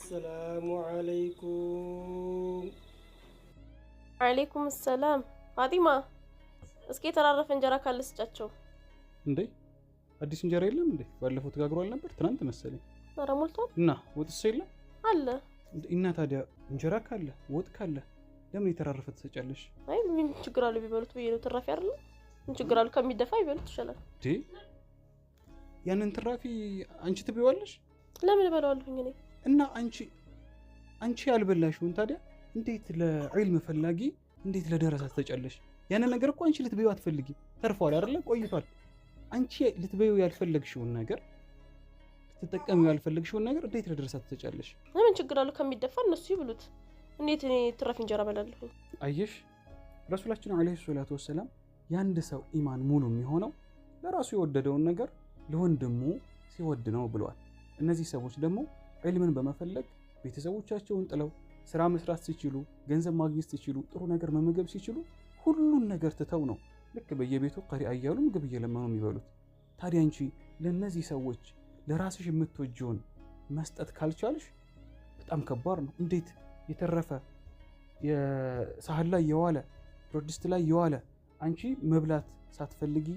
السلام عليكم. عليكم السلام. فاطمة እስኪ የተራረፈ እንጀራ ካለ ስጫቸው። እንዴ አዲስ እንጀራ የለም እንዴ? ባለፈው ተጋግሯል ነበር ትናንት መሰለኝ። ኧረ ሞልቷል። እና ወጥስ የለም አለ። እና ታዲያ እንጀራ ካለ ወጥ ካለ ለምን የተራረፈ ትሰጫለሽ? አይ ምን ችግር አለው ቢበሉት ብዬ ነው። ትራፊ አይደል? ምን ችግር አለው ከሚደፋ ይበሉት ይሻላል። እንዴ ያንን ትራፊ አንቺ ትበይዋለሽ? ለምን እበላዋለሁኝ እኔ? እና አንቺ ያልበላሽውን ታዲያ እንዴት ለዒልም ፈላጊ እንዴት ለደረሳ ትሰጫለሽ? ያንን ነገር እኮ አንቺ ልትበይው አትፈልጊም። ተርፏል አይደል? ቆይቷል። አንቺ ልትበይው ያልፈለግሽውን ነገር ልትጠቀሚው ያልፈለግሽውን ነገር እንዴት ለደረሳ ትሰጫለሽ? ምን ችግር አለው ከሚደፋ እነሱ ይብሉት። እንዴት እኔ ትራፊ እንጀራ እበላለሁ? አየሽ ረሱላችን አለይሂ ሰላቱ ወሰለም ያንድ ሰው ኢማን ሙሉ የሚሆነው ለራሱ የወደደውን ነገር ለወንድሙ ሲወድ ነው ብለዋል። እነዚህ ሰዎች ደግሞ ዒልምን በመፈለግ ቤተሰቦቻቸውን ጥለው ስራ መስራት ሲችሉ ገንዘብ ማግኘት ሲችሉ ጥሩ ነገር መመገብ ሲችሉ ሁሉን ነገር ትተው ነው ልክ በየቤቱ ቀሪአ እያሉ ምግብ እየለመኑ የሚበሉት። ታዲያ አንቺ ለነዚህ ሰዎች ለራስሽ የምትወጂውን መስጠት ካልቻልሽ በጣም ከባድ ነው። እንዴት የተረፈ የሳህን ላይ የዋለ ብረትድስት ላይ የዋለ አንቺ መብላት ሳትፈልጊ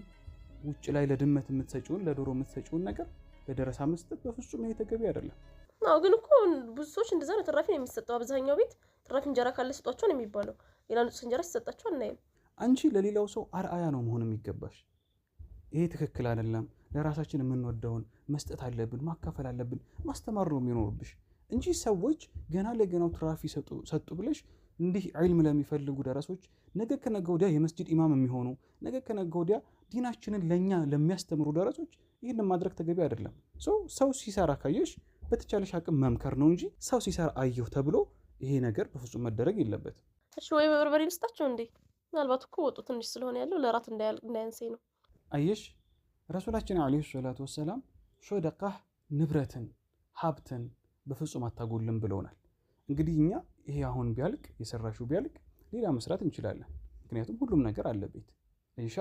ውጭ ላይ ለድመት የምትሰጪውን ለዶሮ የምትሰጪውን ነገር ለደረሳ መስጠት በፍጹም ይሄ ተገቢ አይደለም። አዎ ግን እኮ ብዙ ሰዎች እንደዛ ነው ትራፊ ነው የሚሰጠው። አብዛኛው ቤት ትራፊ እንጀራ ካለ ስጧቸው ነው የሚባለው። ሌላ ንጹህ እንጀራ ሲሰጣቸው አናይም። አንቺ ለሌላው ሰው አርአያ ነው መሆን የሚገባሽ። ይሄ ትክክል አይደለም። ለራሳችን የምንወደውን መስጠት አለብን፣ ማካፈል አለብን፣ ማስተማር ነው የሚኖርብሽ እንጂ ሰዎች ገና ለገናው ትራፊ ሰጡ ብለሽ እንዲህ ዒልም ለሚፈልጉ ደረሶች ነገ ከነገ ወዲያ የመስጂድ ኢማም የሚሆኑ ነገ ከነገ ወዲያ ዲናችንን ለኛ ለሚያስተምሩ ደረሶች ይህንን ማድረግ ተገቢ አይደለም። ሰው ሲሰራ ካየሽ በተቻለሽ አቅም መምከር ነው እንጂ ሰው ሲሰራ አየሁ ተብሎ ይሄ ነገር በፍጹም መደረግ የለበትም። እሺ ወይ በርበሬ ልስጣቸው እንዴ? ምናልባት እኮ ወጡ ትንሽ ስለሆነ ያለው ለራት እንዳያንሰኝ ነው። አየሽ ረሱላችን አለይሂ ሰላቱ ወሰላም ሶደቃህ ንብረትን ሀብትን በፍጹም አታጎልም ብለውናል። እንግዲህ እኛ ይሄ አሁን ቢያልቅ የሰራሽው ቢያልቅ ሌላ መስራት እንችላለን። ምክንያቱም ሁሉም ነገር አለበት። ኢንሻ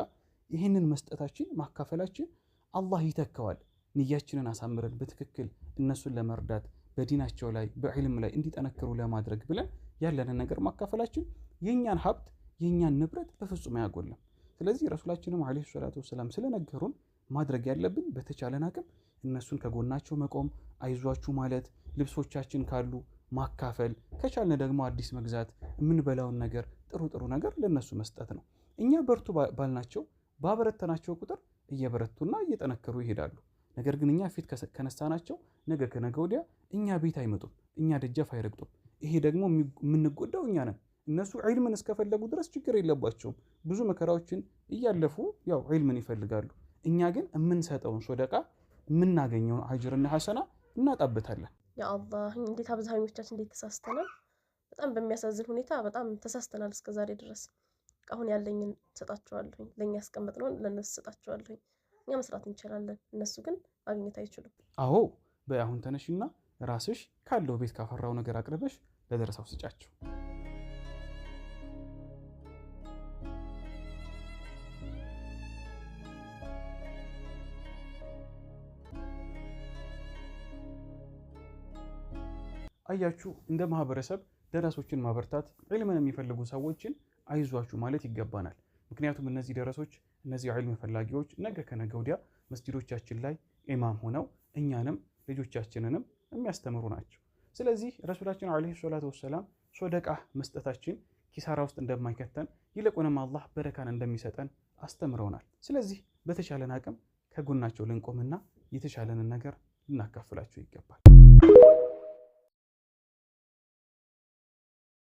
ይህንን መስጠታችን ማካፈላችን አላህ ይተካዋል። ንያችንን አሳምረን በትክክል እነሱን ለመርዳት በዲናቸው ላይ በዕልም ላይ እንዲጠነክሩ ለማድረግ ብለን ያለንን ነገር ማካፈላችን የኛን ሀብት የኛን ንብረት በፍጹም አያጎልም። ስለዚህ ረሱላችንም አለይሂ ሰላቱ ወሰላም ስለነገሩን ማድረግ ያለብን በተቻለን አቅም እነሱን ከጎናቸው መቆም፣ አይዟችሁ ማለት፣ ልብሶቻችን ካሉ ማካፈል፣ ከቻልን ደግሞ አዲስ መግዛት፣ የምንበላውን ነገር ጥሩ ነገር ለነሱ መስጠት ነው። እኛ በርቱ ባልናቸው ባበረተናቸው ቁጥር እየበረቱና እየጠነከሩ ይሄዳሉ። ነገር ግን እኛ ፊት ከነሳናቸው ነገ ከነገ ወዲያ እኛ ቤት አይመጡም፣ እኛ ደጃፍ አይረግጡም። ይሄ ደግሞ የምንጎዳው እኛ ነን። እነሱ ዒልምን እስከፈለጉ ድረስ ችግር የለባቸውም። ብዙ መከራዎችን እያለፉ ያው ዒልምን ይፈልጋሉ። እኛ ግን የምንሰጠውን ሶደቃ የምናገኘውን አጅርና ሐሰና እናጣበታለን። ያ አላህ እንዴት አብዛኞቻችን እንዴት ተሳስተናል። በጣም በሚያሳዝን ሁኔታ በጣም ተሳስተናል እስከዛሬ ድረስ። አሁን ያለኝን ሰጣቸዋለሁ፣ ለኛ ያስቀመጥነውን ለነሱ ሰጣቸዋለሁ። እኛ መስራት እንችላለን፣ እነሱ ግን ማግኘት አይችሉም። አዎ በአሁን ተነሽና ራስሽ ካለው ቤት ካፈራው ነገር አቅርበሽ ለደረሳው ስጫቸው። አያችሁ እንደ ማህበረሰብ ደረሶችን ማበርታት ዒልምን የሚፈልጉ ሰዎችን አይዟችሁ ማለት ይገባናል። ምክንያቱም እነዚህ ደረሶች እነዚህ ዒልም ፈላጊዎች ነገ ከነገ ወዲያ መስጂዶቻችን ላይ ኢማም ሆነው እኛንም ልጆቻችንንም የሚያስተምሩ ናቸው። ስለዚህ ረሱላችን አለይሂ ሰላቱ ወሰላም ሶደቃ መስጠታችን ኪሳራ ውስጥ እንደማይከተን ይልቁንም አላህ በረካን እንደሚሰጠን አስተምረውናል። ስለዚህ በተቻለን አቅም ከጎናቸው ልንቆምና የተሻለንን ነገር ልናካፍላቸው ይገባል።